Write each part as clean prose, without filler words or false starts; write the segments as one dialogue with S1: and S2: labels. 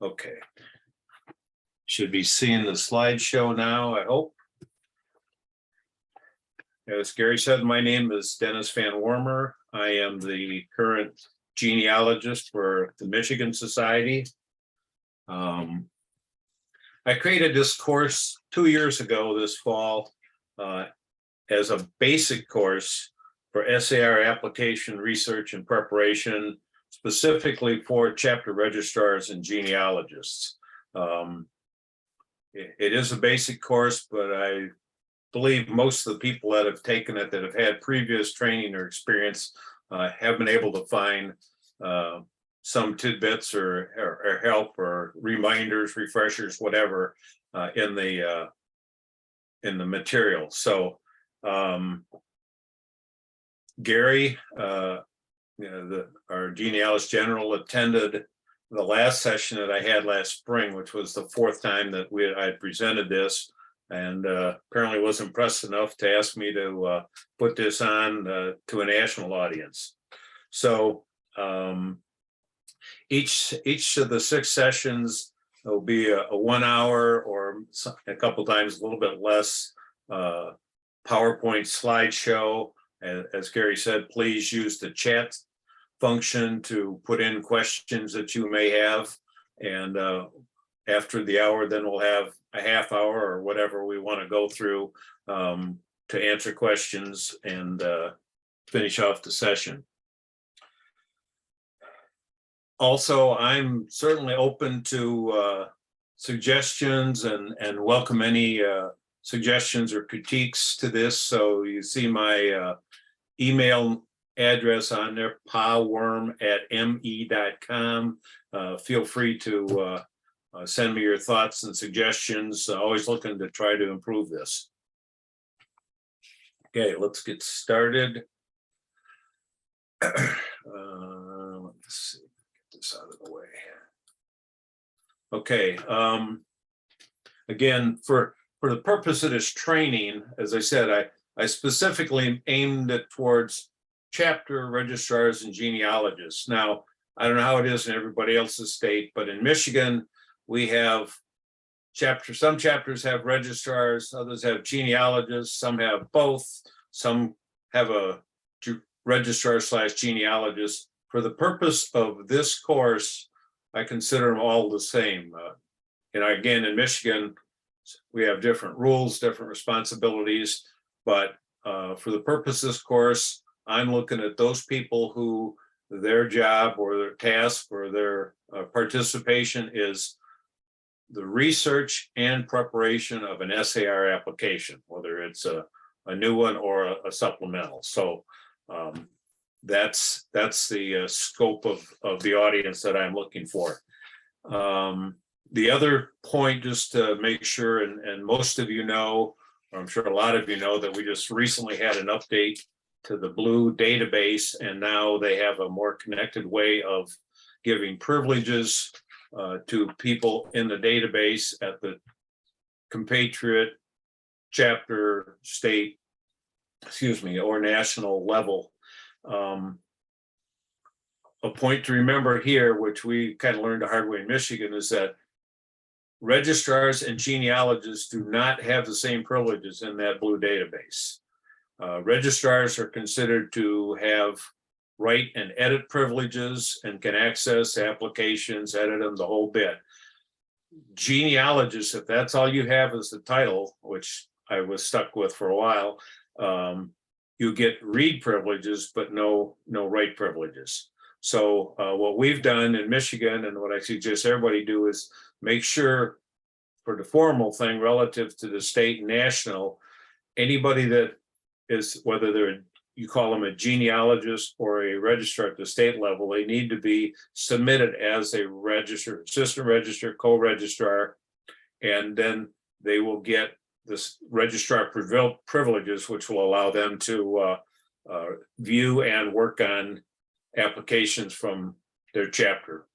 S1: Okay. Should be seeing the slideshow now, I hope. As Gary said, my name is Dennis Van Wormer. I am the current genealogist for the Michigan Society. I created this course 2 years ago this fall as a basic course for SAR application research and preparation, specifically for chapter registrars and genealogists. It is a basic course, but I believe most of the people that have taken it that have had previous training or experience have been able to find some tidbits or help or reminders, refreshers, whatever in the material. So Gary, our genealogist general, attended the last session that I had last spring, which was the fourth time that I had presented this, and apparently was impressed enough to ask me to put this on to a national audience. So each of the 6 sessions will be a 1 hour or a couple times a little bit less PowerPoint slideshow. As Gary said, please use the chat function to put in questions that you may have. And after the hour, then we'll have a half hour or whatever we want to go through to answer questions and finish off the session. Also, I'm certainly open to suggestions and welcome any suggestions or critiques to this. So you see my email address on there, pawworm@me.com. Feel free to send me your thoughts and suggestions. Always looking to try to improve this. Okay, let's get started. Let's see, get this out of the way. Okay, again, for the purpose of this training, as I said, I specifically aimed it towards chapter registrars and genealogists. Now, I don't know how it is in everybody else's state, but in Michigan, we have some chapters have registrars, others have genealogists, some have both, some have a registrar/genealogist. For the purpose of this course, I consider them all the same. Again, in Michigan, we have different rules, different responsibilities, but for the purpose of this course, I'm looking at those people who their job or their task or their participation is the research and preparation of an SAR application, whether it's a new one or a supplemental. So that's the scope of the audience that I'm looking for. The other point, just to make sure, and most of you know, or I'm sure a lot of you know, that we just recently had an update to the Blue database, and now they have a more connected way of giving privileges to people in the database at the compatriot, chapter, state, or national level. A point to remember here, which we kind of learned the hard way in Michigan, is that registrars and genealogists do not have the same privileges in that Blue database. Registrars are considered to have write and edit privileges and can access applications, edit them, the whole bit. Genealogists, if that's all you have is the title, which I was stuck with for a while, you get read privileges, but no write privileges. So what we've done in Michigan, and what I suggest everybody do, is make sure for the formal thing relative to the state and national, anybody that is, whether you call them a genealogist or a registrar at the state level, they need to be submitted as a registrar, assistant registrar, co-registrar, and then they will get this registrar privileges, which will allow them to view and work on applications from their chapter.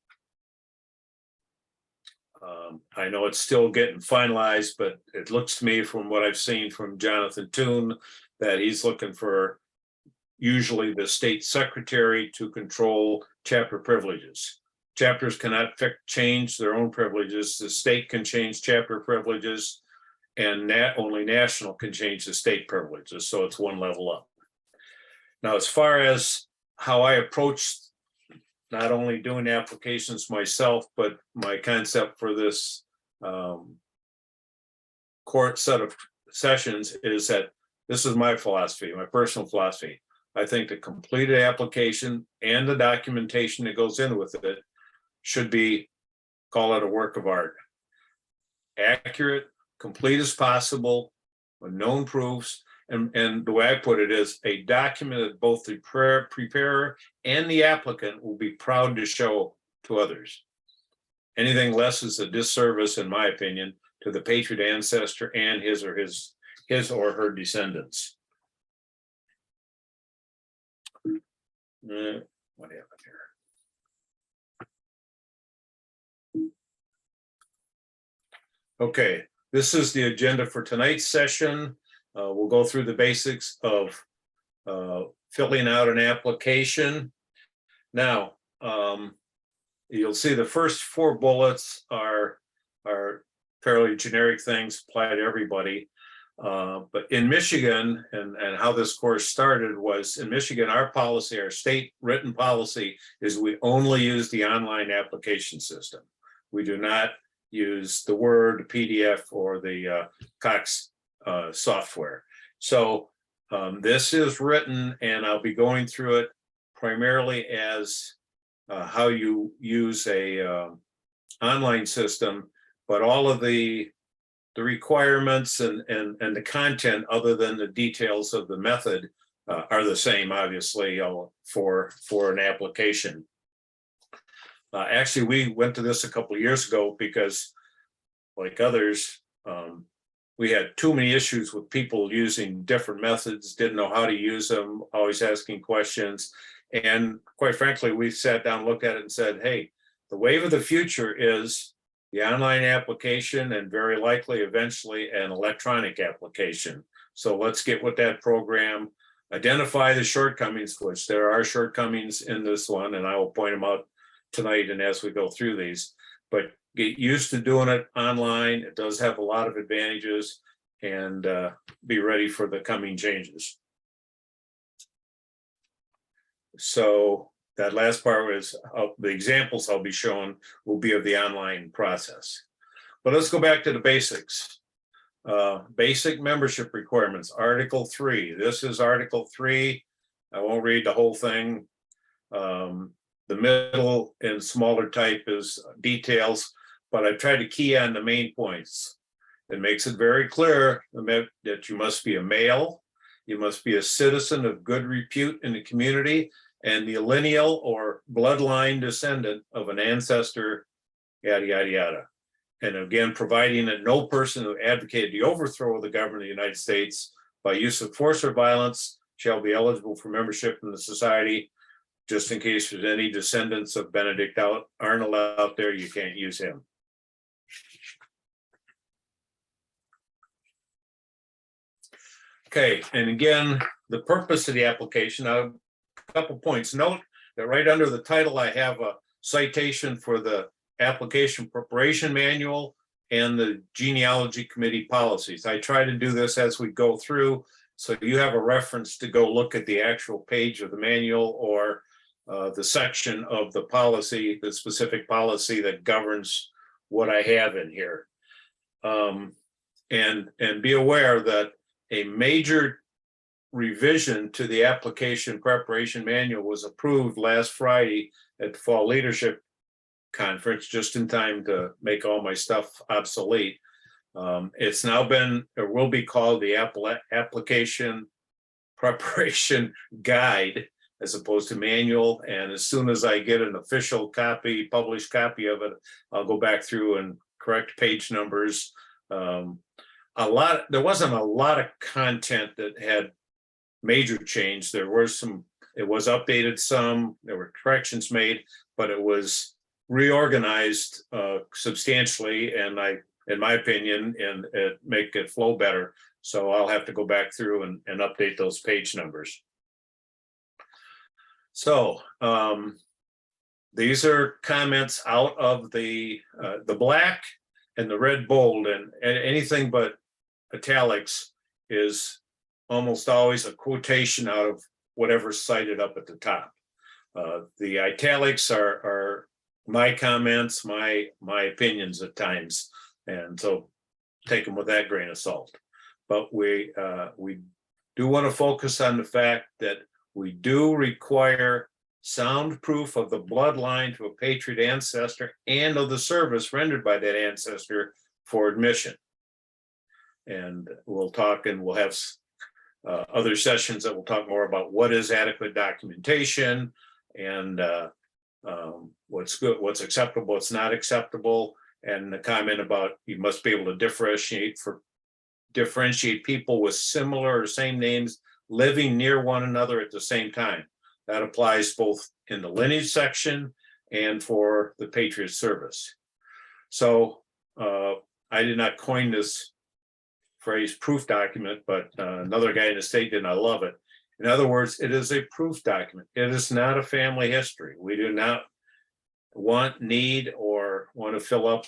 S1: I know it's still getting finalized, but it looks to me from what I've seen from Jonathan Toon that he's looking for usually the state secretary to control chapter privileges. chapters cannot change their own privileges. The state can change chapter privileges, and only national can change the state privileges. So it's one level up. Now, as far as how I approach not only doing applications myself, but my concept for this court set of sessions is that this is my philosophy, my personal philosophy. I think the completed application and the documentation that goes in with it should be, call it a work of art. Accurate, complete as possible, with known proofs. And the way I put it is a document that both the preparer and the applicant will be proud to show to others. Anything less is a disservice, in my opinion, to the Patriot ancestor and his or her descendants. What happened here? Okay, this is the agenda for tonight's session. We'll go through the basics of filling out an application. Now, you'll see the first 4 bullets are fairly generic things, apply to everybody. But in Michigan, and how this course started was, in Michigan, our policy, our state written policy is we only use the online application system. We do not use the Word, PDF, or the Cox software. So this is written, and I'll be going through it primarily as how you use a online system, but all of the requirements and the content, other than the details of the method, are the same, obviously, for an application. Actually, we went to this a couple of years ago because, like others, we had too many issues with people using different methods, didn't know how to use them, always asking questions. And quite frankly, we sat down, looked at it and said, hey, the wave of the future is the online application, and very likely eventually an electronic application. So let's get with that program, identify the shortcomings, which there are shortcomings in this one, and I will point them out tonight and as we go through these. But get used to doing it online. It does have a lot of advantages, and be ready for the coming changes. So that last part was the examples I'll be showing will be of the online process. But let's go back to the basics. Basic membership requirements, Article 3. This is Article 3. I won't read the whole thing. The middle and smaller type is details, but I tried to key on the main points. It makes it very clear that you must be a male, you must be a citizen of good repute in the community, and the lineal or bloodline descendant of an ancestor, yada, yada, yada. And again, providing that no person who advocated the overthrow of the government of the United States by use of force or violence shall be eligible for membership in the society. Just in case there's any descendants of Benedict Arnold out there, you can't use him. Okay, and again, the purpose of the application, a couple points. Note that right under the title, I have a citation for the application preparation manual and the genealogy committee policies. I try to do this as we go through, so you have a reference to go look at the actual page of the manual or the section of the policy, the specific policy that governs what I have in here. And be aware that a major revision to the application preparation manual was approved last Friday at the Fall Leadership Conference, just in time to make all my stuff obsolete. It's now been, or will be called, the application preparation guide, as opposed to manual. And as soon as I get an official copy, published copy of it, I'll go back through and correct page numbers. There wasn't a lot of content that had major change. There were some, it was updated some, there were corrections made, but it was reorganized substantially, and in my opinion, and make it flow better. So I'll have to go back through and update those page numbers. So these are comments out of the black and the red bold, and anything but italics is almost always a quotation out of whatever's cited up at the top. The italics are my comments, my opinions at times, and so take them with that grain of salt. But we do want to focus on the fact that we do require sound proof of the bloodline to a Patriot ancestor and of the service rendered by that ancestor for admission. And we'll talk, and we'll have other sessions that will talk more about what is adequate documentation, and what's good, what's acceptable, what's not acceptable, and the comment about you must be able to differentiate people with similar or same names living near one another at the same time. That applies both in the lineage section and for the Patriot service. So I did not coin this phrase proof document, but another guy in the state did, and I love it. In other words, it is a proof document. It is not a family history. We do not want, need, or want to fill up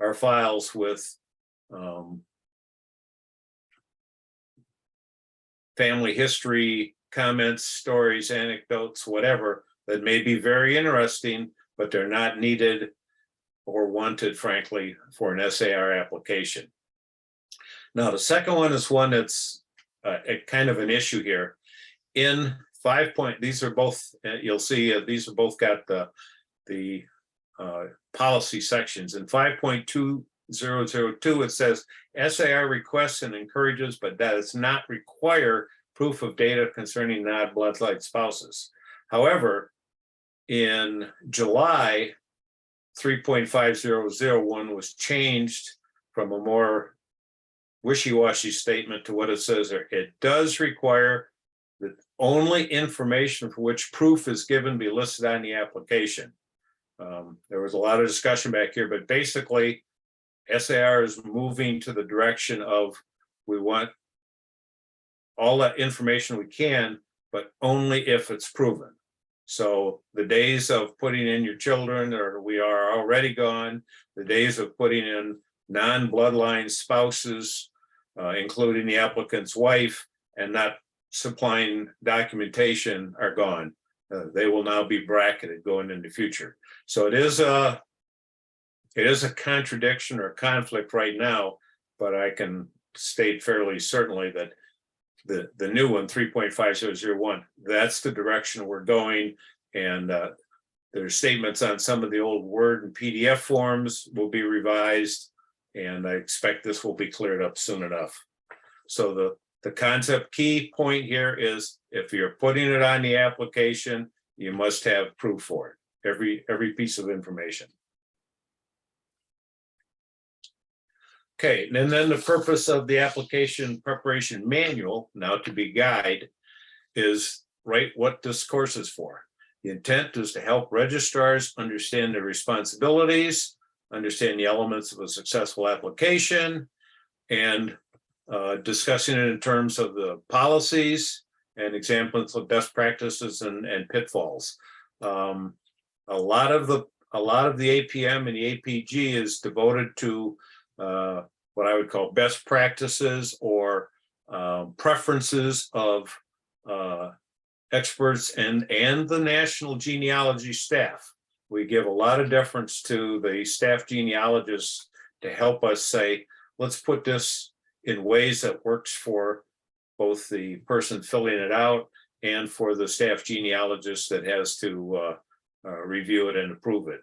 S1: our files with family history comments, stories, anecdotes, whatever, that may be very interesting, but they're not needed or wanted, frankly, for an SAR application. Now, the second one is one that's a kind of an issue here. In 5 point, these are both, you'll see these are both got the policy sections. In 5.2002, it says SAR requests and encourages, but does not require proof of data concerning non-bloodline spouses. However, in July, 3.5001 was changed from a more wishy-washy statement to what it says there. It does require that only information for which proof is given be listed on the application. There was a lot of discussion back here, but basically SAR is moving to the direction of we want all that information we can, but only if it's proven. So the days of putting in your children, or we are already gone. The days of putting in non-bloodline spouses, including the applicant's wife, and not supplying documentation are gone. They will now be bracketed going into the future. So it is a contradiction or conflict right now, but I can state fairly certainly that the new one, 3.5001, that's the direction we're going. And there's statements on some of the old Word and PDF forms will be revised, and I expect this will be cleared up soon enough. So the concept key point here is if you're putting it on the application, you must have proof for it, every piece of information. Okay, and then the purpose of the application preparation manual, now to be guide, is right what this course is for. The intent is to help registrars understand their responsibilities, understand the elements of a successful application, and discussing it in terms of the policies and examples of best practices and pitfalls. A lot of the APM and the APG is devoted to what I would call best practices or preferences of experts and the National Genealogy staff. We give a lot of deference to the staff genealogists to help us say, let's put this in ways that works for both the person filling it out and for the staff genealogist that has to review it and approve it.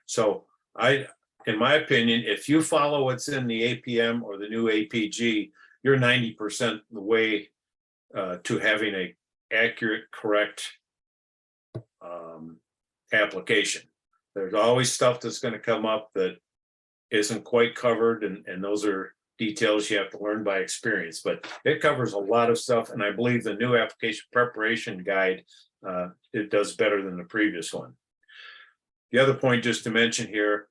S1: So in my opinion, if you follow what's in the APM or the new APG, you're 90% the way to having a accurate, correct application. There's always stuff that's going to come up that isn't quite covered, and those are details you have to learn by experience, but it covers a lot of stuff, and I believe the new application preparation guide, it does better than the previous one. The other point just to mention here,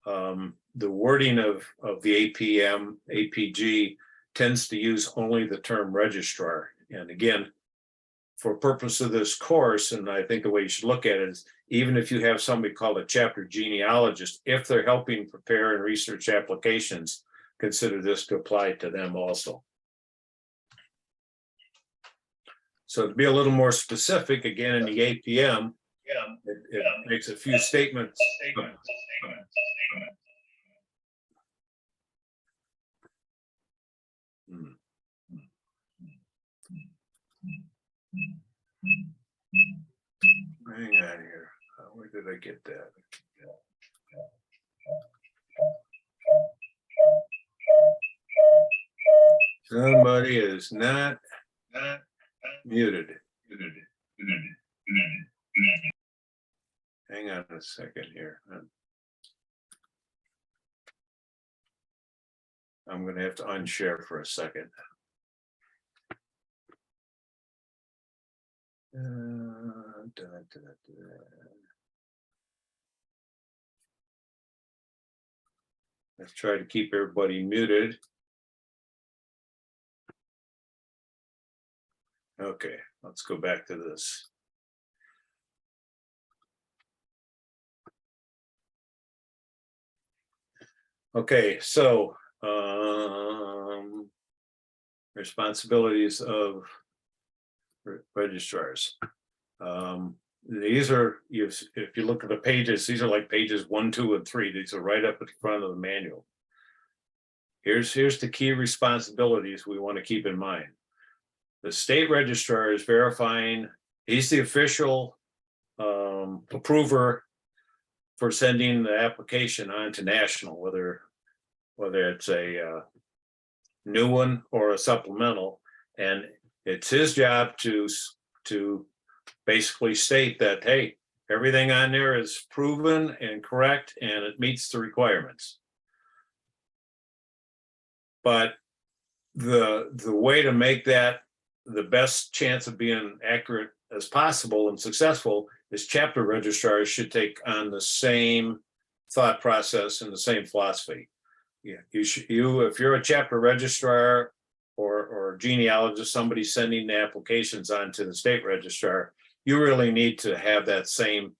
S1: the wording of the APM, APG tends to use only the term registrar. And again, for purpose of this course, and I think the way you should look at it is, even if you have somebody called a chapter genealogist, if they're helping prepare and research applications, consider this to apply to them also. So to be a little more specific, again, in the APM, it makes a few statements. Hang on here. Where did I get that? Somebody is not muted. Hang on a second here. I'm going to have to unshare for a second. Let's try to keep everybody muted. Okay, let's go back to this. Okay, so responsibilities of registrars. These are, if you look at the pages, these are like pages 1, 2, and 3. These are right up at the front of the manual. Here's the key responsibilities we want to keep in mind. The state registrar is verifying, he's the official approver for sending the application on to national, whether it's a new one or a supplemental, and it's his job to basically state that, hey, everything on there is proven and correct and it meets the requirements. But the way to make that the best chance of being accurate as possible and successful is chapter registrars should take on the same thought process and the same philosophy. Yeah, if you're a chapter registrar or genealogist, somebody sending the applications on to the state registrar, you really need to have that same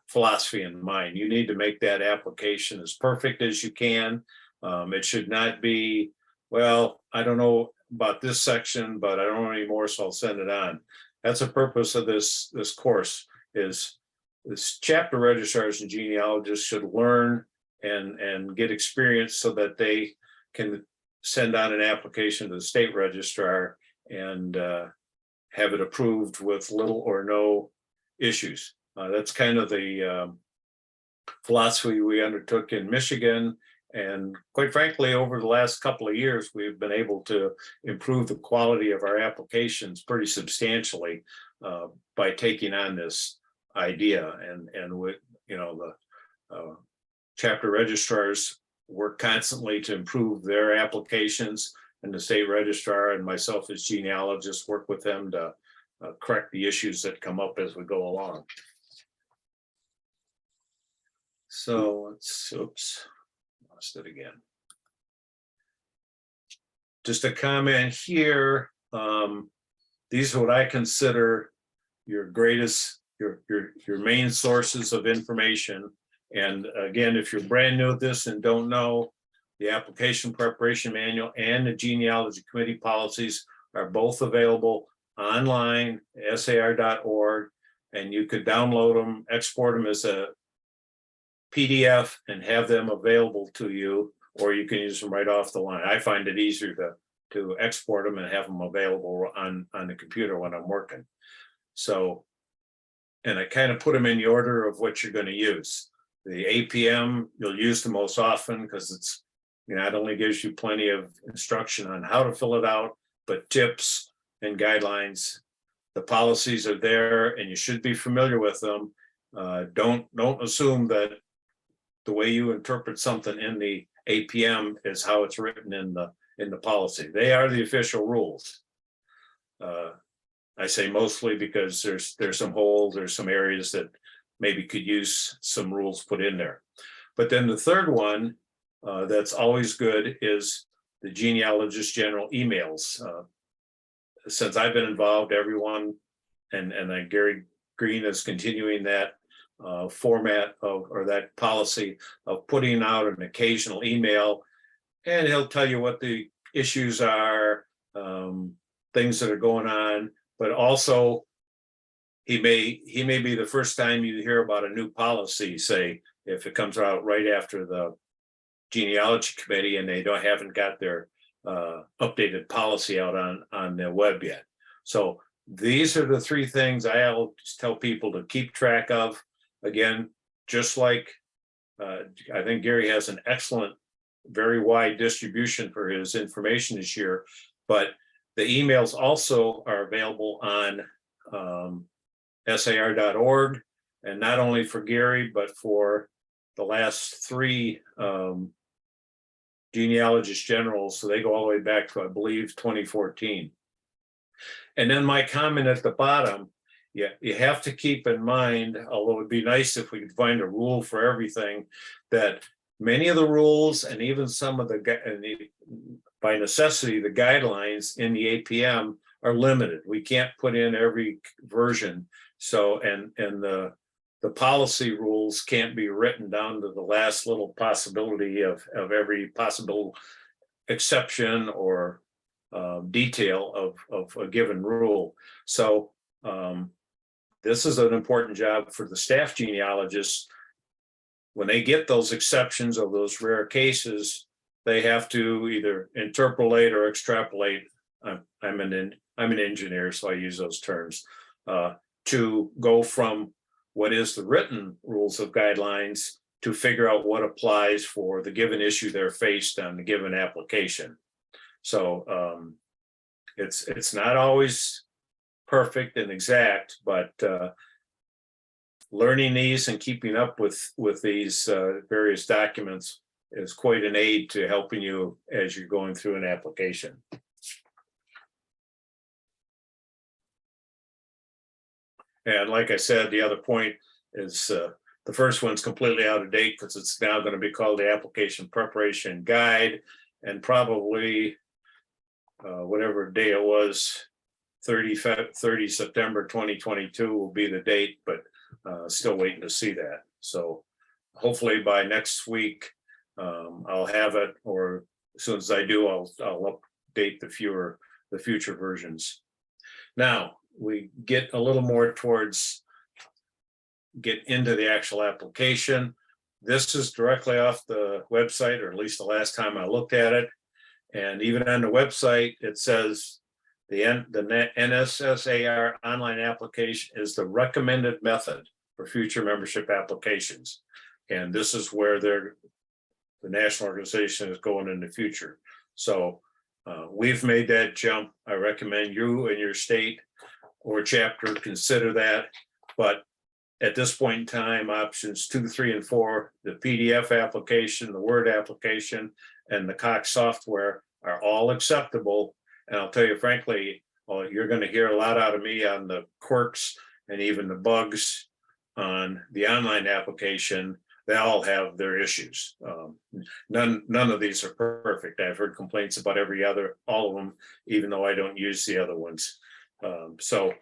S1: philosophy in mind. You need to make that application as perfect as you can. It should not be, well, I don't know about this section, but I don't know anymore, so I'll send it on. That's the purpose of this course, is this chapter registrars and genealogists should learn and get experience so that they can send on an application to the state registrar and have it approved with little or no issues. That's kind of the philosophy we undertook in Michigan. And quite frankly, over the last couple of years, we've been able to improve the quality of our applications pretty substantially by taking on this idea. And with, the chapter registrars work constantly to improve their applications, and the state registrar and myself as genealogists work with them to correct the issues that come up as we go along. So let's, oops. Lost it again. Just a comment here. These are what I consider your greatest, your main sources of information. And again, if you're brand new at this and don't know, the application preparation manual and the genealogy committee policies are both available online, sar.org, and you could download them, export them as a PDF and have them available to you, or you can use them right off the line. I find it easier to export them and have them available on the computer when I'm working. So, and I kind of put them in the order of what you're going to use. The APM you'll use the most often because it's, it only gives you plenty of instruction on how to fill it out, but tips and guidelines. The policies are there and you should be familiar with them. Don't assume that the way you interpret something in the APM is how it's written in the policy. They are the official rules. I say mostly because there's some holes, there's some areas that maybe could use some rules put in there. But then the third one that's always good is the genealogist general emails. since I've been involved, everyone, and Gary Green is continuing that format of, or that policy of putting out an occasional email, and he'll tell you what the issues are, things that are going on, but also he may be the first time you hear about a new policy, say, if it comes out right after the genealogy committee and they haven't got their updated policy out on the web yet. So these are the three things I always tell people to keep track of. Again, just like I think Gary has an excellent, very wide distribution for his information this year, but the emails also are available on SAR.org, and not only for Gary, but for the last three genealogist generals. So they go all the way back to, I believe, 2014. And then my comment at the bottom, you have to keep in mind, although it'd be nice if we could find a rule for everything, that many of the rules and even some of by necessity, the guidelines in the APM are limited. We can't put in every version. So, and the policy rules can't be written down to the last little possibility of every possible exception or detail of a given rule. So this is an important job for the staff genealogists. When they get those exceptions of those rare cases, they have to either interpolate or extrapolate. I'm an engineer, so I use those terms, to go from what is the written rules of guidelines to figure out what applies for the given issue they're faced on the given application. So it's not always perfect and exact, but learning these and keeping up with these various documents is quite an aid to helping you as you're going through an application. And like I said, the other point is the first one's completely out of date because it's now going to be called the Application Preparation Guide, and probably whatever day it was, 30 September 2022 will be the date, but still waiting to see that. So hopefully by next week I'll have it, or as soon as I do, I'll update the future versions. Now we get a little more get into the actual application. This is directly off the website, or at least the last time I looked at it. And even on the website, it says the NSSAR online application is the recommended method for future membership applications. And this is where the national organization is going in the future. So we've made that jump. I recommend you and your state or chapter consider that. But at this point in time, options 2, 3, and 4, the PDF application, the Word application, and the Cox software are all acceptable. And I'll tell you frankly, you're going to hear a lot out of me on the quirks and even the bugs on the online application. They all have their issues. None of these are perfect. I've heard complaints about all of them, even though I don't use the other ones. So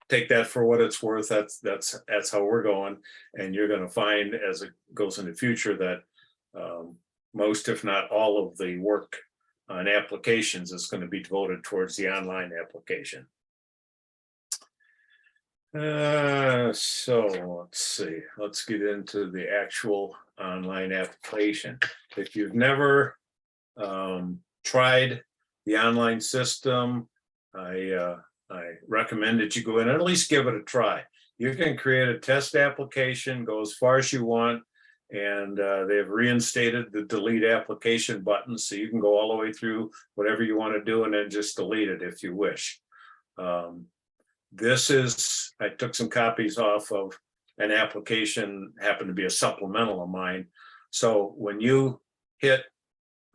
S1: take that for what it's worth. That's how we're going. And you're going to find as it goes in the future that most, if not all, of the work on applications is going to be devoted towards the online application. So let's see, let's get into the actual online application. If you've never tried the online system, I recommend that you go in and at least give it a try. You can create a test application, go as far as you want, and they've reinstated the delete application button, so you can go all the way through whatever you want to do and then just delete it if you wish. I took some copies off of an application, happened to be a supplemental of mine. So when you hit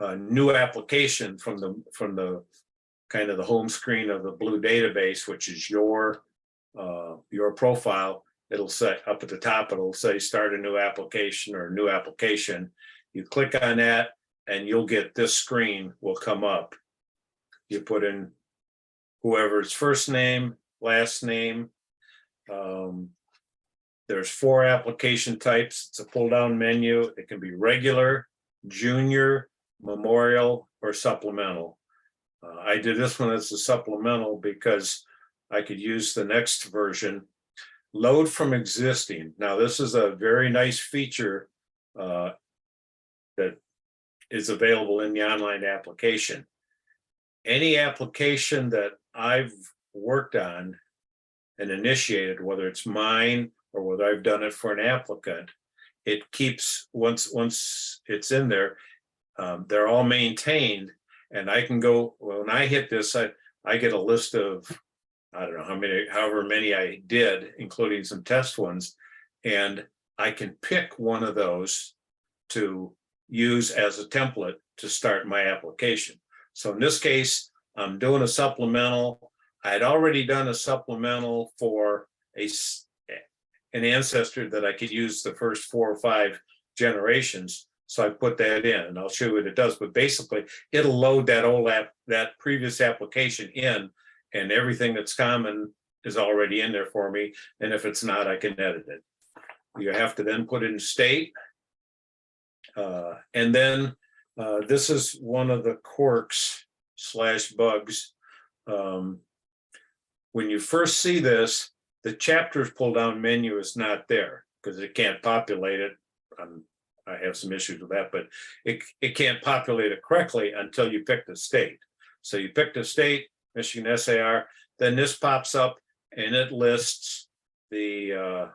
S1: a new application from the kind of the home screen of the blue database, which is your profile, it'll say up at the top, it'll say start a new application or new application. You click on that and you'll get this screen will come up. You put in whoever's first name, last name. There's 4 application types. It's a pull-down menu. It can be regular, junior, memorial, or supplemental. I did this one as a supplemental because I could use the next version. Load from existing. Now, this is a very nice feature that is available in the online application. Any application that I've worked on and initiated, whether it's mine or whether I've done it for an applicant, it keeps, once it's in there, they're all maintained, and I can go, when I hit this, I get a list of, I don't know however many I did, including some test ones, and I can pick one of those to use as a template to start my application. So in this case, I'm doing a supplemental. I had already done a supplemental for an ancestor that I could use the first 4 or 5 generations. So I put that in, and I'll show you what it does. But basically, it'll load that previous application in, and everything that's common is already in there for me. And if it's not, I can edit it. You have to then put in state. And then this is one of the quirks / bugs. When you first see this, the chapters pull down menu is not there because it can't populate it. I have some issues with that, but it can't populate it correctly until you pick the state. So you pick the state, Michigan SAR, then this pops up and it lists the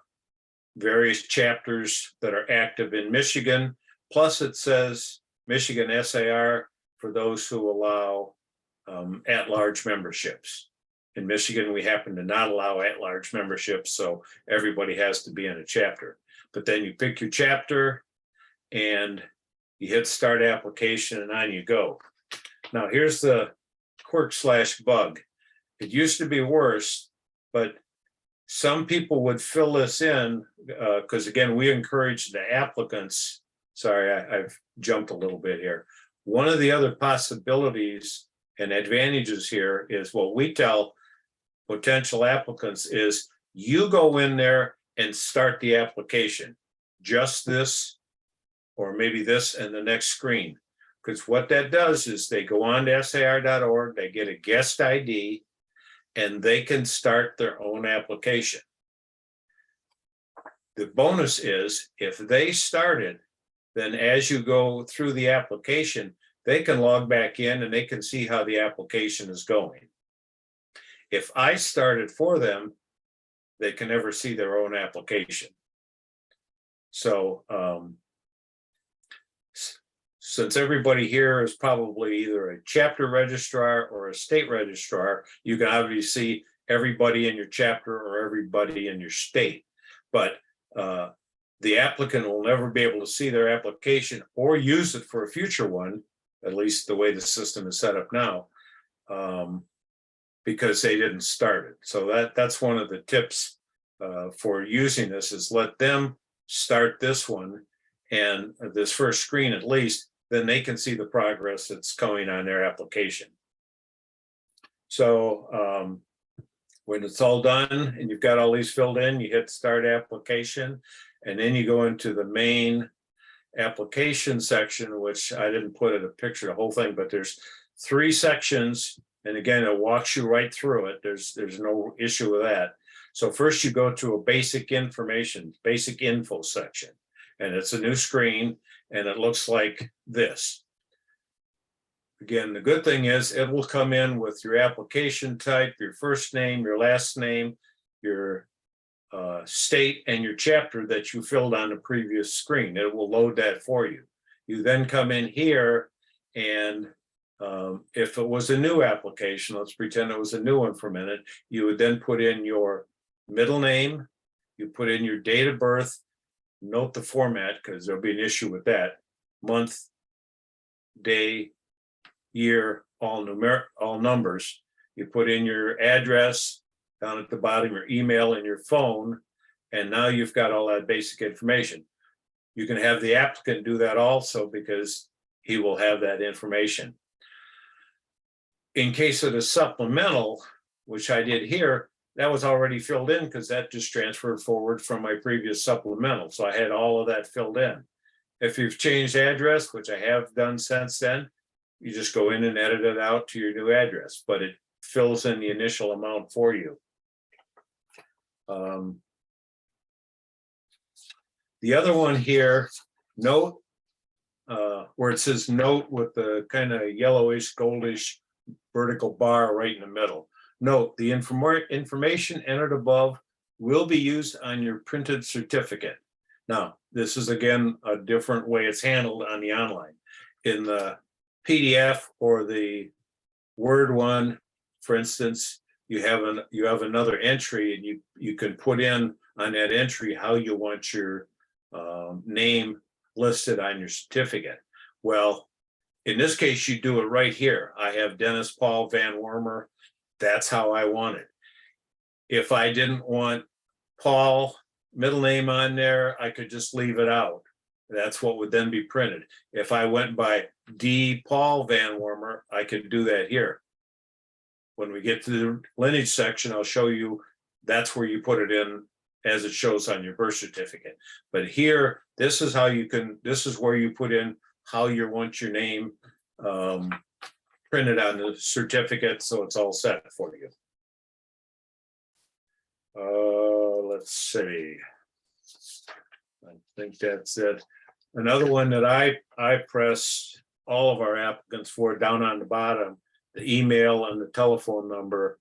S1: various chapters that are active in Michigan. Plus it says Michigan SAR for those who allow at-large memberships. In Michigan, we happen to not allow at-large memberships, so everybody has to be in a chapter. But then you pick your chapter and you hit start application, and on you go. Now here's the quirk / bug. It used to be worse, but some people would fill this in because again, we encourage the applicants. Sorry, I've jumped a little bit here. One of the other possibilities and advantages here is what we tell potential applicants is you go in there and start the application, just this, or maybe this and the next screen. Because what that does is they go on to SAR.org, they get a guest ID, and they can start their own application. The bonus is if they start it, then as you go through the application, they can log back in and they can see how the application is going. If I start it for them, they can never see their own application. So since everybody here is probably either a chapter registrar or a state registrar, you can obviously see everybody in your chapter or everybody in your state. But the applicant will never be able to see their application or use it for a future one, at least the way the system is set up now, because they didn't start it. So that's one of the tips for using this is let them start this one and this first screen at least, then they can see the progress that's going on their application. So when it's all done and you've got all these filled in, you hit start application, and then you go into the main application section, which I didn't put in a picture, the whole thing, but there's 3 sections. And again, it walks you right through it. There's no issue with that. So first you go to a basic information, basic info section, and it's a new screen and it looks like this. Again, the good thing is it will come in with your application type, your first name, your last name, your state, and your chapter that you filled on the previous screen. It will load that for you. You then come in here and if it was a new application, let's pretend it was a new one for a minute, you would then put in your middle name, you put in your date of birth, note the format because there'll be an issue with that, month, day, year, all numbers. You put in your address down at the bottom, your email and your phone, and now you've got all that basic information. You can have the applicant do that also because he will have that information. In case of the supplemental, which I did here, that was already filled in because that just transferred forward from my previous supplemental. So I had all of that filled in. If you've changed address, which I have done since then, you just go in and edit it out to your new address, but it fills in the initial amount for you. The other one here, note, where it says note with the kind of yellowish, goldish vertical bar right in the middle. Note, the information entered above will be used on your printed certificate. Now, this is again a different way it's handled on the online. In the PDF or the Word one, for instance, you have another entry, and you can put in on that entry how you want your name listed on your certificate. Well, in this case, you do it right here. I have Dennis Paul Van Wormer. That's how I want it. If I didn't want Paul middle name on there, I could just leave it out. That's what would then be printed. If I went by D. Paul Van Wormer, I could do that here. When we get to the lineage section, I'll show you that's where you put it in as it shows on your birth certificate. But here, this is how you can, this is where you put in how you want your name printed on the certificate, so it's all set for you. Let's see. I think that's it. Another one that I press all of our applicants for down on the bottom, the email and the telephone number.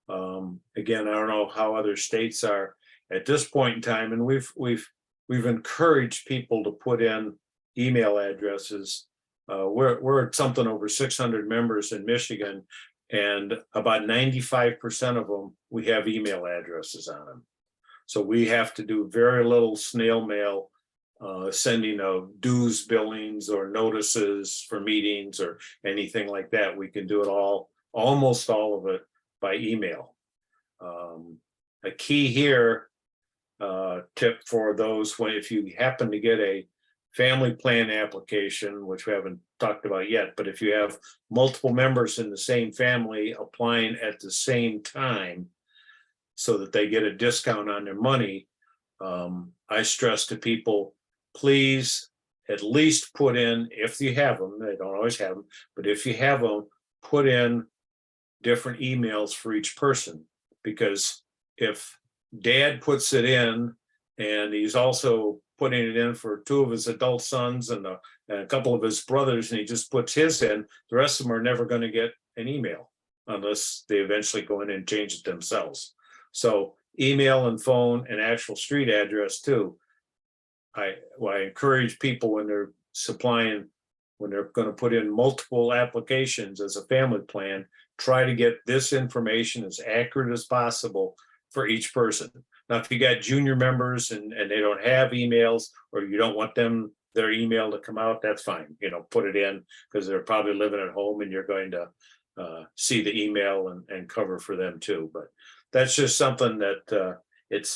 S1: Again, I don't know how other states are at this point in time, and we've encouraged people to put in email addresses. We're at something over 600 members in Michigan, and about 95% of them, we have email addresses on them. So we have to do very little snail mail, sending of dues billings or notices for meetings or anything like that. We can do it all, almost all of it, by email. A key here, tip for those, if you happen to get a family plan application, which we haven't talked about yet, but if you have multiple members in the same family applying at the same time so that they get a discount on their money, I stress to people, please at least put in, if you have them, they don't always have them, but if you have them, put in different emails for each person. Because if dad puts it in and he's also putting it in for two of his adult sons and a couple of his brothers, and he just puts his in, the rest of them are never going to get an email unless they eventually go in and change it themselves. So email and phone and actual street address too. I encourage people when they're supplying, when they're going to put in multiple applications as a family plan, try to get this information as accurate as possible for each person. Now, if you got junior members and they don't have emails, or you don't want their email to come out, that's fine. You know, put it in because they're probably living at home and you're going to see the email and cover for them too. But that's just something that it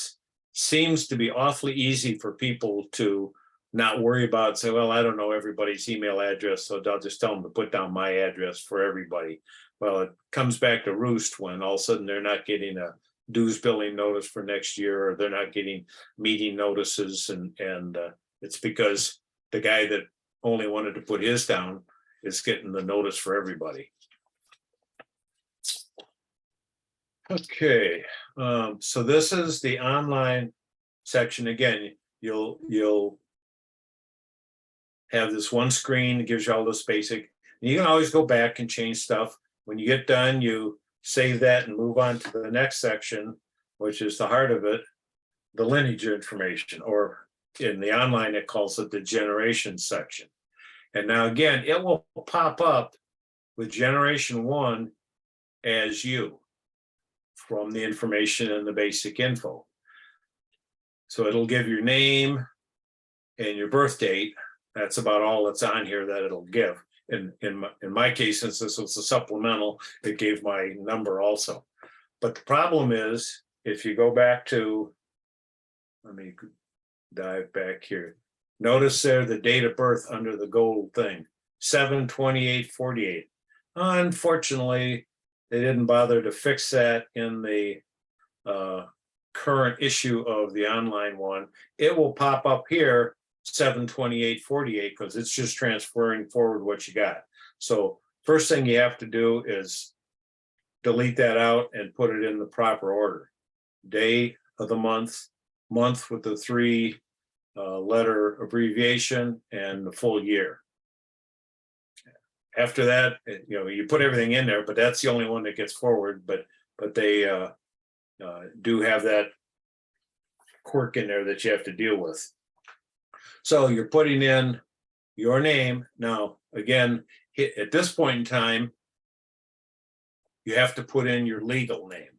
S1: seems to be awfully easy for people to not worry about. Say, well, I don't know everybody's email address, so I'll just tell them to put down my address for everybody. Well, it comes back to roost when all of a sudden they're not getting a dues billing notice for next year, or they're not getting meeting notices, and it's because the guy that only wanted to put his down is getting the notice for everybody. Okay, so this is the online section. Again, you'll have this one screen that gives you all this basic. You can always go back and change stuff. When you get done, you save that and move on to the next section, which is the heart of it, the lineage information, or in the online, it calls it the generation section. And now again, it will pop up with generation 1 as you from the information and the basic info. So it'll give your name and your birth date. That's about all that's on here that it'll give. In my case, since this was a supplemental, it gave my number also. But the problem is, if you go back to, let me dive back here. Notice there the date of birth under the gold thing, 7/28/48. Unfortunately, they didn't bother to fix that in the current issue of the online one. It will pop up here 7/28/48 because it's just transferring forward what you got. So first thing you have to do is delete that out and put it in the proper order. Day of the month, month with the 3 letter abbreviation, and the full year. After that, you put everything in there, but that's the only one that gets forward. But they do have that quirk in there that you have to deal with. So you're putting in your name. Now, again, at this point in time, you have to put in your legal name.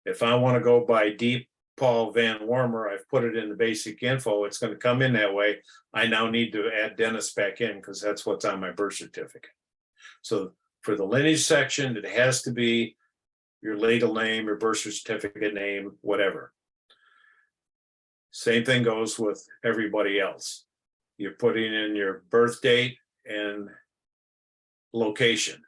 S1: If I want to go by Deep Paul Van Wormer, I've put it in the basic info. It's going to come in that way. I now need to add Dennis back in because that's what's on my birth certificate. So for the lineage section, it has to be your legal name, your birth certificate name, whatever. Same thing goes with everybody else. You're putting in your birth date and location.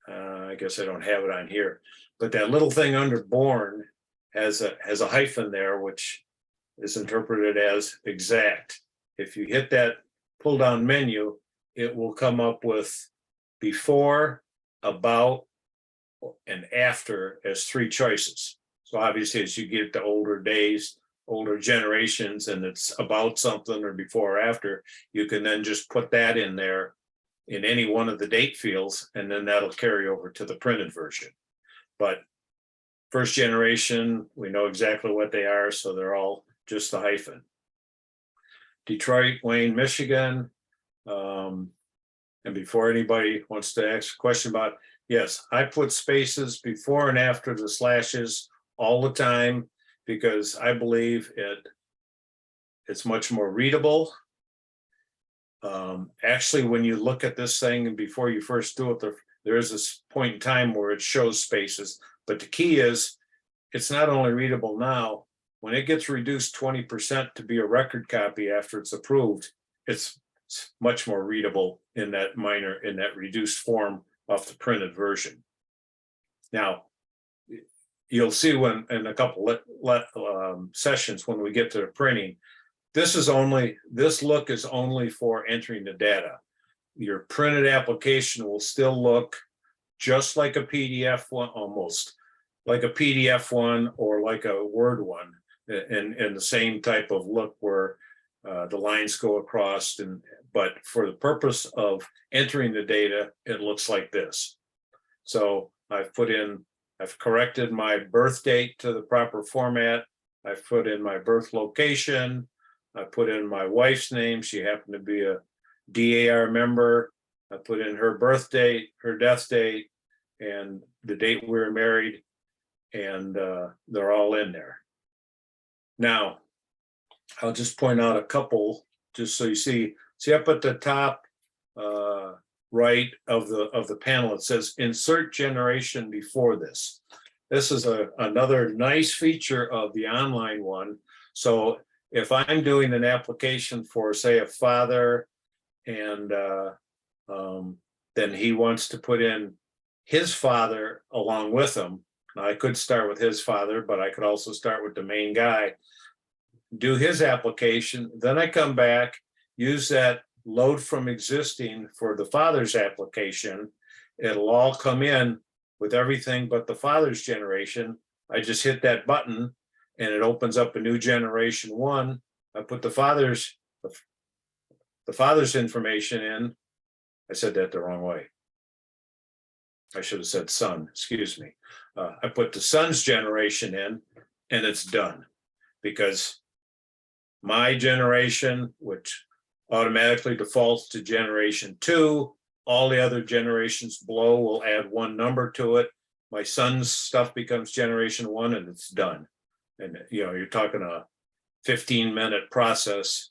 S1: I guess I don't have it on here, but that little thing under born has a hyphen there, which is interpreted as exact. If you hit that pull down menu, it will come up with before, about, and after as 3 choices. So obviously, as you get to older days, older generations, and it's about something or before or after, you can then just put that in there in any one of the date fields, and then that'll carry over to the printed version. But first generation, we know exactly what they are, so they're all just the hyphen. Detroit, Wayne, Michigan. And before anybody wants to ask a question about, yes, I put spaces before and after the slashes all the time because I believe it's much more readable. Actually, when you look at this thing and before you first do it, there is this point in time where it shows spaces. But the key is it's not only readable now, when it gets reduced 20% to be a record copy after it's approved, it's much more readable in that reduced form of the printed version. Now, you'll see when in a couple sessions when we get to the printing, this look is only for entering the data. Your printed application will still look just like a PDF one, almost like a PDF one or like a Word one, and the same type of look where the lines go across. But for the purpose of entering the data, it looks like this. So I've corrected my birth date to the proper format. I've put in my birth location. I put in my wife's name. She happened to be a DAR member. I put in her birth date, her death date, and the date we were married, and they're all in there. Now, I'll just point out a couple, just so you see. See up at the top right of the panel, it says insert generation before this. This is another nice feature of the online one. So if I'm doing an application for, say, a father, and then he wants to put in his father along with him, now, I could start with his father, but I could also start with the main guy, do his application, then I come back, use that load from existing for the father's application. It'll all come in with everything but the father's generation. I just hit that button and it opens up a new generation one. I put the father's information in. I said that the wrong way. I should have said son, excuse me. I put the son's generation in and it's done, because my generation, which automatically defaults to generation 2, all the other generations below will add 1 number to it. My son's stuff becomes generation 1 and it's done. And you're talking a 15-minute process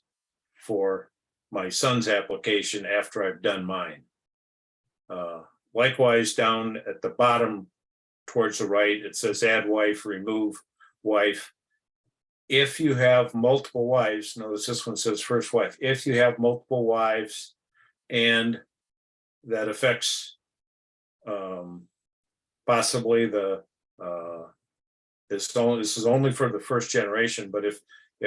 S1: for my son's application after I've done mine. Likewise, down at the bottom towards the right, it says add wife, remove wife. If you have multiple wives, notice this one says first wife. If you have multiple wives and that affects Possibly this is only for the first generation, but if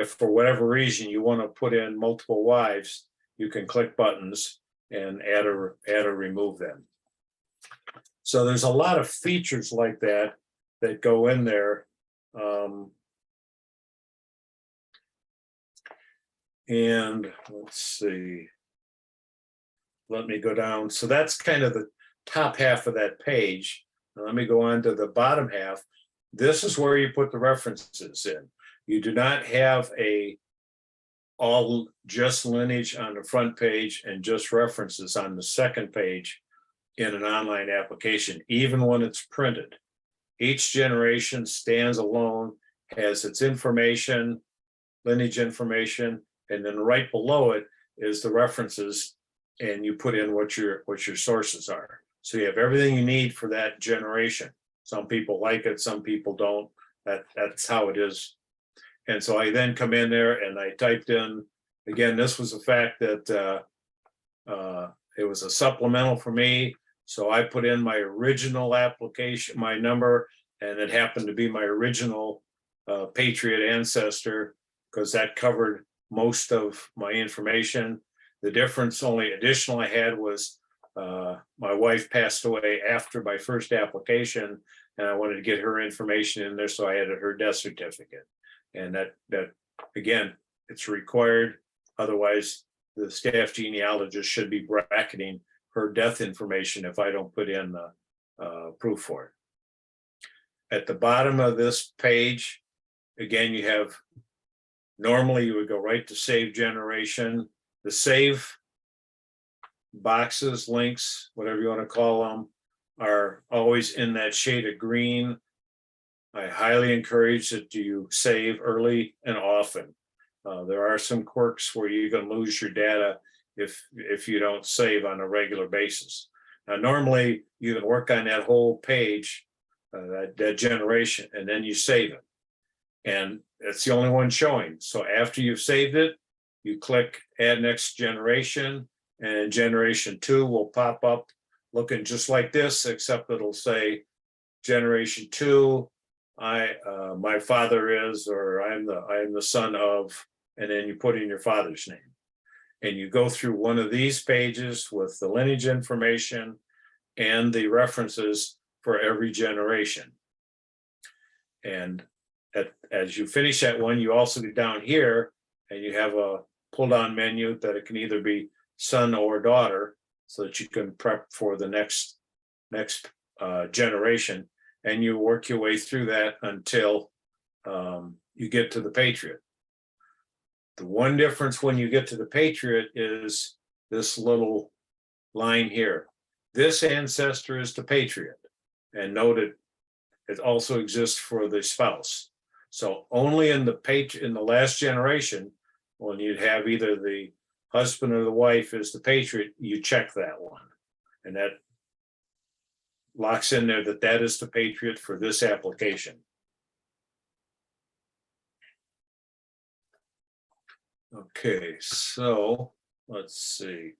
S1: for whatever reason you want to put in multiple wives, you can click buttons and add or remove them. So there's a lot of features like that that go in there. And let's see. Let me go down. So that's kind of the top half of that page. Now let me go on to the bottom half. This is where you put the references in. You do not have all just lineage on the front page and just references on the second page in an online application, even when it's printed. Each generation stands alone, has its information, lineage information, and then right below it is the references, and you put in what your sources are. So you have everything you need for that generation. Some people like it, some people don't. That's how it is. And so I then come in there and I typed in, again, this was a fact that it was a supplemental for me. So I put in my original application, my number, and it happened to be my original Patriot ancestor, because that covered most of my information. The difference, only additional I had, was my wife passed away after my first application, and I wanted to get her information in there, so I added her death certificate. And that again, it's required. Otherwise, the staff genealogist should be bracketing her death information if I don't put in proof for it. At the bottom of this page, again, you have, normally you would go right to save generation. The save boxes, links, whatever you want to call them, are always in that shade of green. I highly encourage that you save early and often. There are some quirks where you can lose your data if you don't save on a regular basis. Now, normally you can work on that whole page, that generation, and then you save it. And it's the only one showing. So after you've saved it, you click Add Next Generation, and Generation 2 will pop up looking just like this, except it'll say Generation 2, my father is, or I am the son of, and then you put in your father's name. And you go through one of these pages with the lineage information and the references for every generation. And as you finish that one, you also get down here and you have a pull down menu that it can either be son or daughter, so that you can prep for the next generation, and you work your way through that until you get to the Patriot. The one difference when you get to the Patriot is this little line here. This ancestor is the Patriot, and note it also exists for the spouse. So only in the last generation, when you'd have either the husband or the wife is the Patriot, you check that one, and that locks in there that is the Patriot for this application. Okay, so let's see.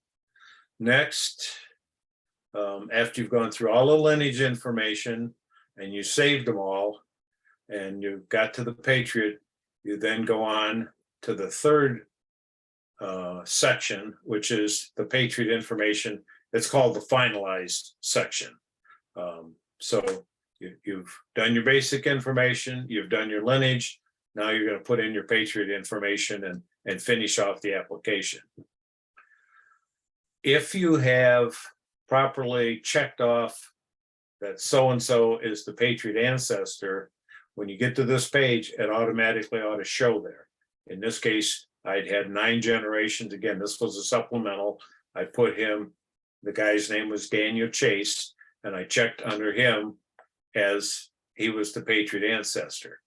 S1: Next, after you've gone through all the lineage information and you saved them all, and you got to the Patriot, you then go on to the third section, which is the Patriot information. It's called the finalized section. So you've done your basic information, you've done your lineage. Now you're going to put in your Patriot information and finish off the application. If you have properly checked off that so-and-so is the Patriot ancestor, when you get to this page, it automatically ought to show there. In this case, I'd had 9 generations. Again, this was a supplemental. I put him, the guy's name was Daniel Chase, and I checked under him as he was the Patriot ancestor.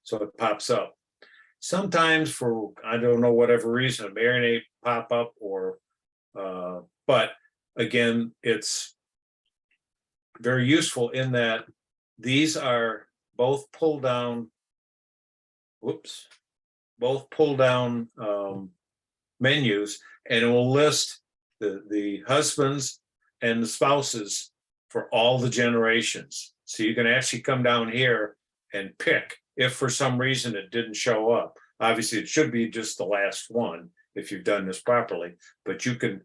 S1: So it pops up. Sometimes for, I don't know, whatever reason, a marinate pop up, or, but again, it's very useful in that these are both pull down, menus, and it will list the husbands and the spouses for all the generations. So you can actually come down here and pick if for some reason it didn't show up. Obviously, it should be just the last one if you've done this properly, but you can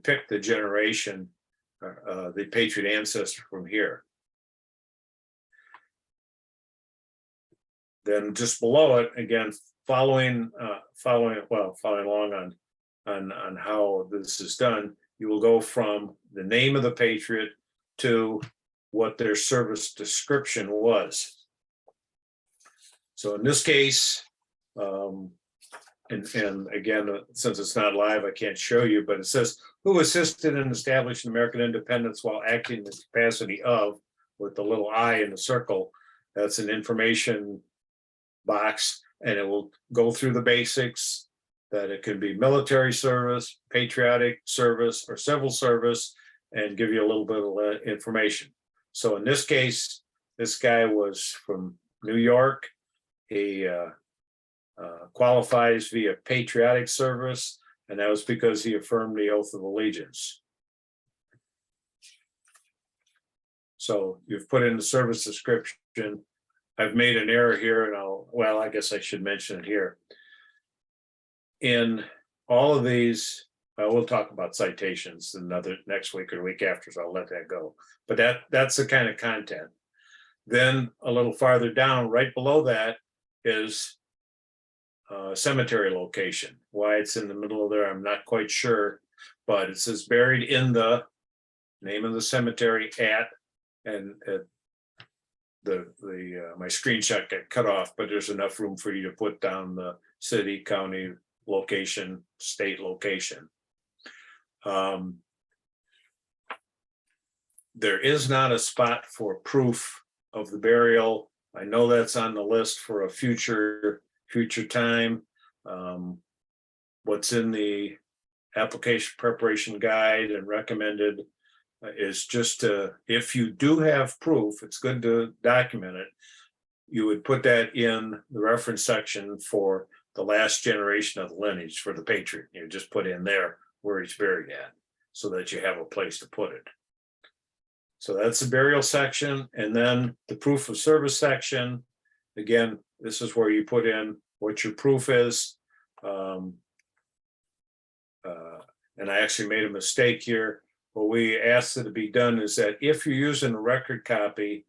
S1: pick the generation, the Patriot ancestor from here. Then just below it, again, following along on how this is done, you will go from the name of the Patriot to what their service description was. So in this case, and again, since it's not live, I can't show you, but it says, who assisted in establishing American independence while acting in the capacity of, with the little I in the circle. That's an information box, and it will go through the basics, that it can be military service, patriotic service, or civil service, and give you a little bit of information. So in this case, this guy was from New York. He qualifies via patriotic service, and that was because he affirmed the oath of allegiance. So you've put in the service description. I've made an error here, and I guess I should mention it here. In all of these, we'll talk about citations next week or the week after, so I'll let that go. But that's the kind of content. Then a little farther down, right below that, is cemetery location. Why it's in the middle of there, I'm not quite sure, but it says buried in the name of the cemetery at, and my screenshot got cut off, but there's enough room for you to put down the city, county location, state location. There is not a spot for proof of the burial. I know that's on the list for a future time. What's in the application preparation guide and recommended is just if you do have proof, it's good to document it. You would put that in the reference section for the last generation of the lineage for the Patriot. You just put in there where he's buried at, so that you have a place to put it. So that's the burial section. And then the proof of service section. Again, this is where you put in what your proof is. And I actually made a mistake here. What we asked that it be done is that if you're using a record copy,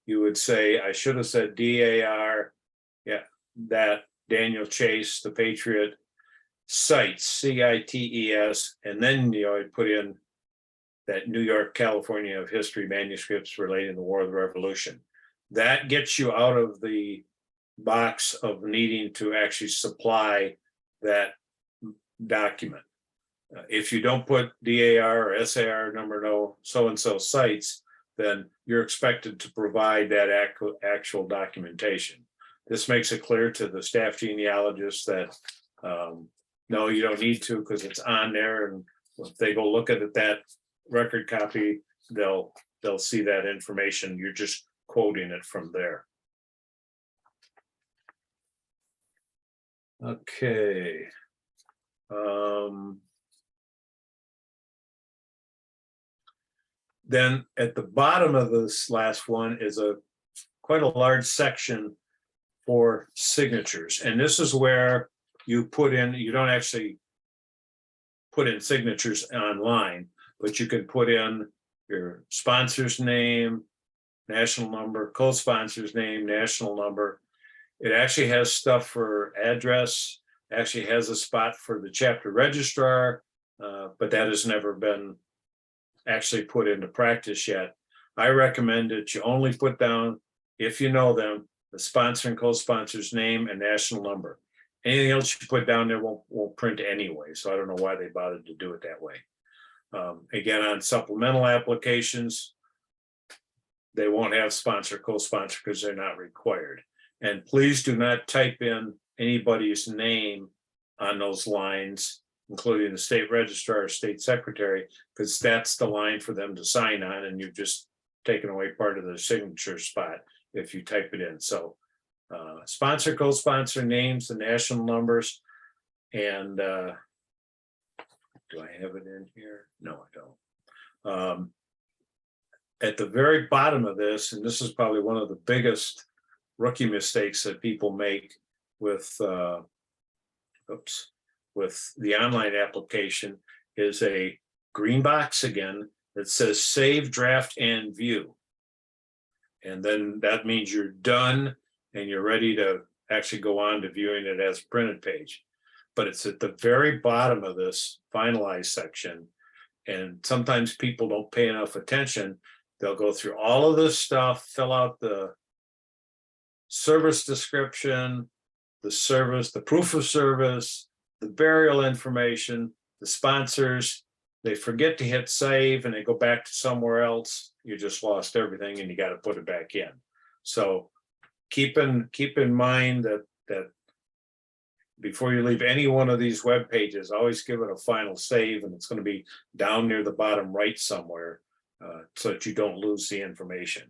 S1: you would say, I should have said DAR, that Daniel Chase, the Patriot, cites, CITES, and then I'd put in that New York, California of history manuscripts relating to the War of the Revolution. That gets you out of the box of needing to actually supply that document. If you don't put DAR or SAR number, no so-and-so sites, then you're expected to provide that actual documentation. This makes it clear to the staff genealogists that no, you don't need to, because it's on there, and if they go look at that record copy, they'll see that information. You're just quoting it from there. Okay. Then at the bottom of this last one is quite a large section for signatures. And this is where you put in, you don't actually put in signatures online, but you can put in your sponsor's name, national number, co-sponsor's name, national number. It actually has stuff for address, actually has a spot for the chapter registrar, but that has never been actually put into practice yet. I recommend that you only put down, if you know them, the sponsor and co-sponsor's name and national number. Anything else you put down there won't print anyway, so I don't know why they bothered to do it that way. Again, on supplemental applications, they won't have sponsor, co-sponsor, because they're not required. And please do not type in anybody's name on those lines, including the state registrar or state secretary, because that's the line for them to sign on, and you've just taken away part of the signature spot if you type it in. So sponsor, co-sponsor names, the national numbers, and do I have it in here? No, I don't. at the very bottom of this, and this is probably one of the biggest rookie mistakes that people make with with the online application, is a green box again that says save, draft, and view. And then that means you're done and you're ready to actually go on to viewing it as a printed page. But it's at the very bottom of this finalize section. And sometimes people don't pay enough attention. They'll go through all of this stuff, fill out the service description, the service, the proof of service, the burial information, the sponsors. They forget to hit save and they go back to somewhere else. You just lost everything and you got to put it back in. So keep in mind that before you leave any one of these web pages, always give it a final save, and it's going to be down near the bottom right somewhere, so that you don't lose the information.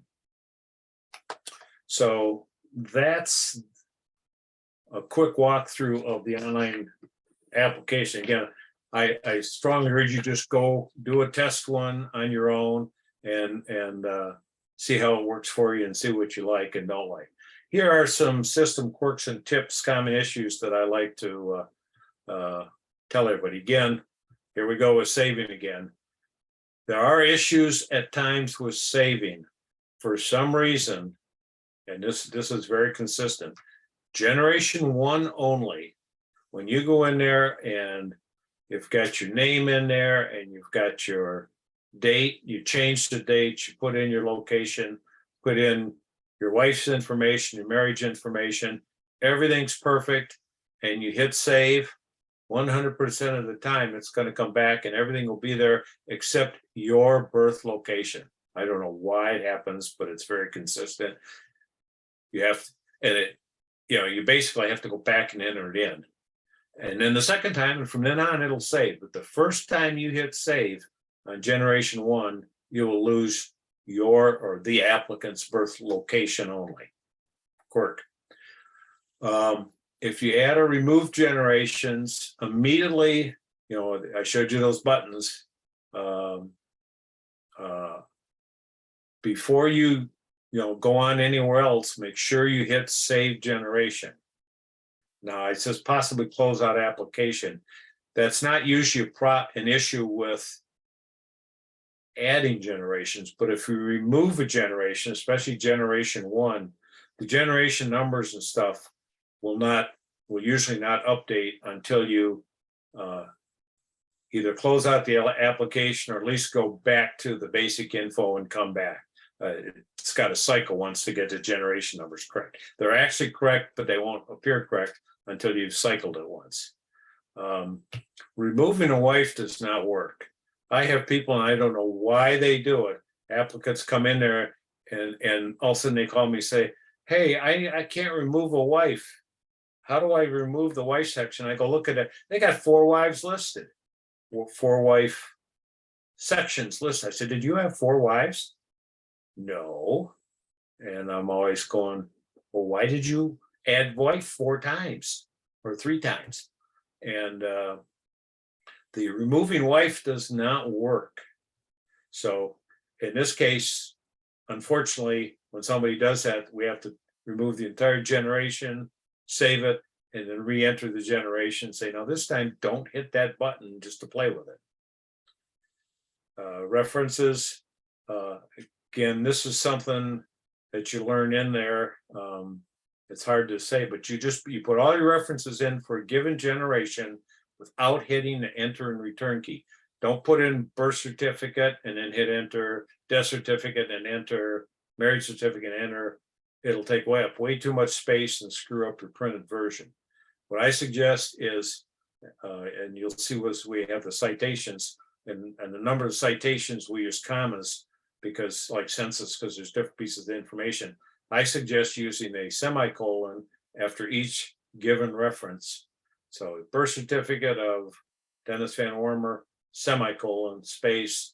S1: So that's a quick walkthrough of the online application. Again, I strongly urge you just go do a test one on your own and see how it works for you and see what you like and don't like. Here are some system quirks and tips, common issues that I like to tell everybody. Again, here we go with saving again. There are issues at times with saving. For some reason, and this is very consistent, generation 1 only. When you go in there and you've got your name in there and you've got your date, you change the date, you put in your location, put in your wife's information, your marriage information, everything's perfect, and you hit save, 100% of the time it's going to come back and everything will be there except your birth location. I don't know why it happens, but it's very consistent. You have to, and you basically have to go back and enter it in. And then the second time, and from then on, it'll save. But the first time you hit save on generation 1, you will lose your or the applicant's birth location only. Quirk. If you add or remove generations immediately, I showed you those buttons. Before you go on anywhere else, make sure you hit save generation. Now it says possibly close out application. That's not usually an issue with adding generations, but if you remove a generation, especially generation 1, the generation numbers and stuff will usually not update until you either close out the application or at least go back to the basic info and come back. It's got a cycle once to get the generation numbers correct. They're actually correct, but they won't appear correct until you've cycled it once. Removing a wife does not work. I have people, and I don't know why they do it. Applicants come in there and all of a sudden they call me and say, hey, I can't remove a wife. How do I remove the wife section? I go look at it. They got 4 wives listed, 4 wife sections listed. I said, did you have 4 wives? No. And I'm always going, well, why did you add wife 4 times or 3 times? And the removing wife does not work. So in this case, unfortunately, when somebody does that, we have to remove the entire generation, save it, and then re-enter the generation, say, now this time don't hit that button just to play with it. References, again, this is something that you learn in there. It's hard to say, but you put all your references in for a given generation without hitting the enter and return key. Don't put in birth certificate and then hit enter, death certificate and enter, marriage certificate and enter. It'll take up way too much space and screw up your printed version. What I suggest is, and you'll see as we have the citations, and the number of citations we use commas because like census, because there's different pieces of information. I suggest using a semicolon after each given reference. So birth certificate of Dennis Van Wormer, semicolon, space,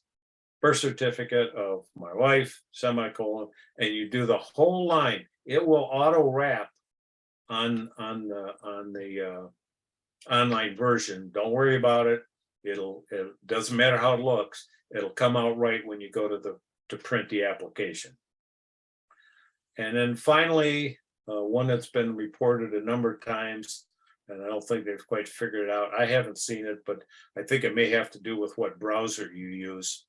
S1: birth certificate of my wife, semicolon, and you do the whole line. It will auto wrap on the online version. Don't worry about it. It doesn't matter how it looks. It'll come out right when you go to to print the application. And then finally, one that's been reported a number of times, and I don't think they've quite figured it out. I haven't seen it, but I think it may have to do with what browser you use.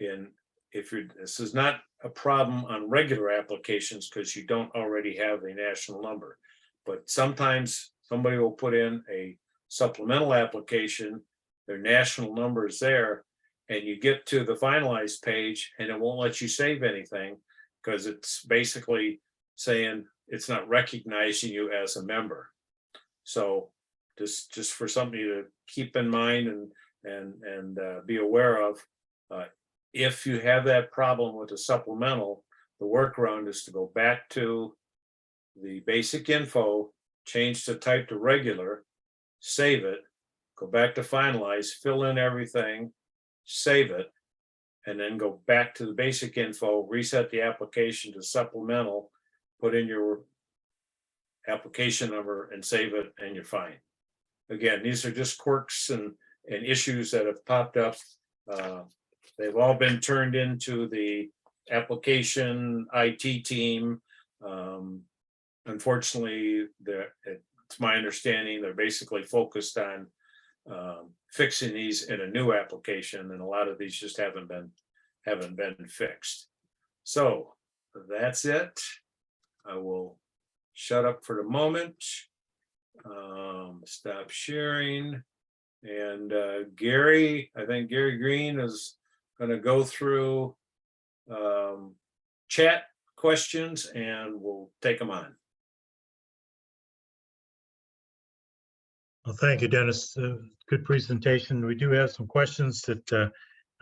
S1: This is not a problem on regular applications because you don't already have a national number. But sometimes somebody will put in a supplemental application, their national number is there, and you get to the finalized page and it won't let you save anything because it's basically saying it's not recognizing you as a member. So just for somebody to keep in mind and be aware of, if you have that problem with the supplemental, the workaround is to go back to the basic info, change the type to regular, save it, go back to finalize, fill in everything, save it, and then go back to the basic info, reset the application to supplemental, put in your application number and save it, and you're fine. Again, these are just quirks and issues that have popped up. They've all been turned into the application IT team. Unfortunately, it's my understanding they're basically focused on fixing these in a new application, and a lot of these just haven't been fixed. So that's it. I will shut up for the moment. Stop sharing. And Gary, I think Gary Green is going to go through chat questions and we'll take them on.
S2: Well, thank you, Dennis. Good presentation. We do have some questions that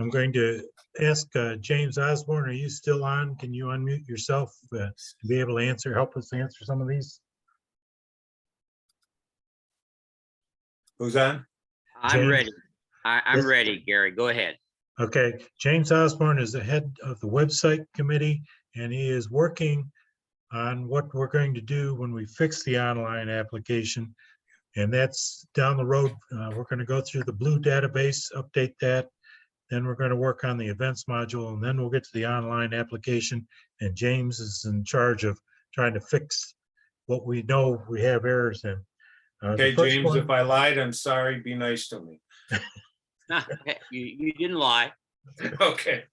S2: I'm going to ask James Osborne. Are you still on? Can you unmute yourself to be able to help us answer some of these?
S1: Who's on?
S3: I'm
S2: James?
S3: ready. I'm ready, Gary. Go ahead.
S2: Okay. James Osborne is the head of the website committee, and he is working on what we're going to do when we fix the online application. And that's down the road. We're going to go through the blue database, update that. Then we're going to work on the events module, and then we'll get to the online application. And James is in charge of trying to fix what we know we have errors in.
S1: Okay, James, if I lied, I'm sorry. Be nice to me.
S3: You didn't lie.
S1: Okay.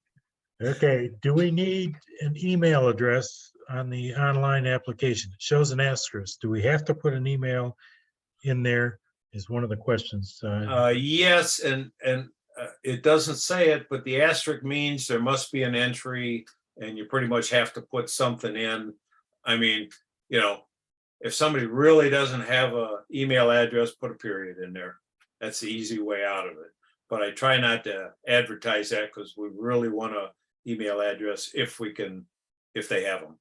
S2: Okay. Do we need an email address on the online application? It shows an asterisk. Do we have to put an email in there? Is one of the questions.
S1: Yes, and it doesn't say it, but the asterisk means there must be an entry and you pretty much have to put something in. I mean, you know, if somebody really doesn't have an email address, put a period in there. That's the easy way out of it. But I try not to advertise that because we really want an email address if they have them.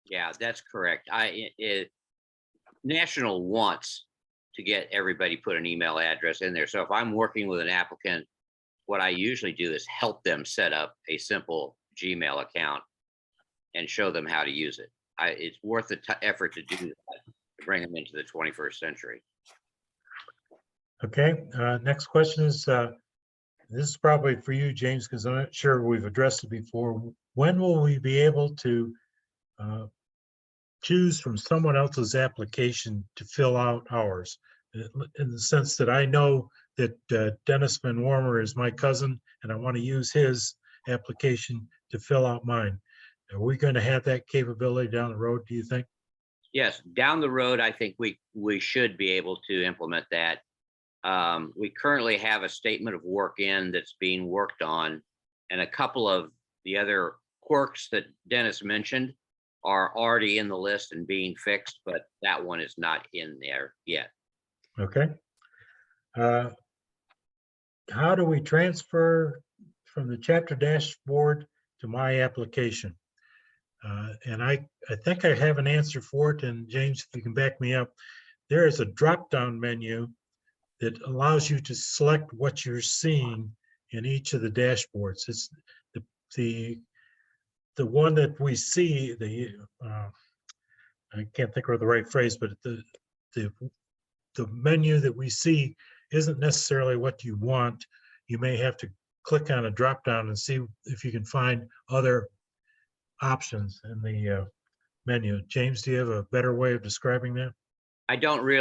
S3: Yeah, that's correct. National wants to get everybody put an email address in there. So if I'm working with an applicant, what I usually do is help them set up a simple Gmail account and show them how to use it. It's worth the effort to do that, to bring them into the 21st century.
S2: Okay, next question is, this is probably for you, James, because I'm not sure we've addressed it before. When will we be able to choose from someone else's application to fill out ours? In the sense that I know that Dennis Van Warmer is my cousin, and I want to use his application to fill out mine. Are we going to have that capability down the road, do you think?
S3: Yes, down the road, I think we should be able to implement that. We currently have a statement of work in that's being worked on, and a couple of the other quirks that Dennis mentioned are already in the list and being fixed, but that one is not in there yet.
S2: Okay. How do we transfer from the chapter dashboard to my application? And I think I have an answer for it. And James, if you can back me up, there is a drop-down menu that allows you to select what you're seeing in each of the dashboards. It's the one that we see, I can't think of the right phrase, but the menu that we see isn't necessarily what you want. You may have to click on a drop down and see if you can find other options in the menu. James, do you have a better way of describing that?
S3: I don't really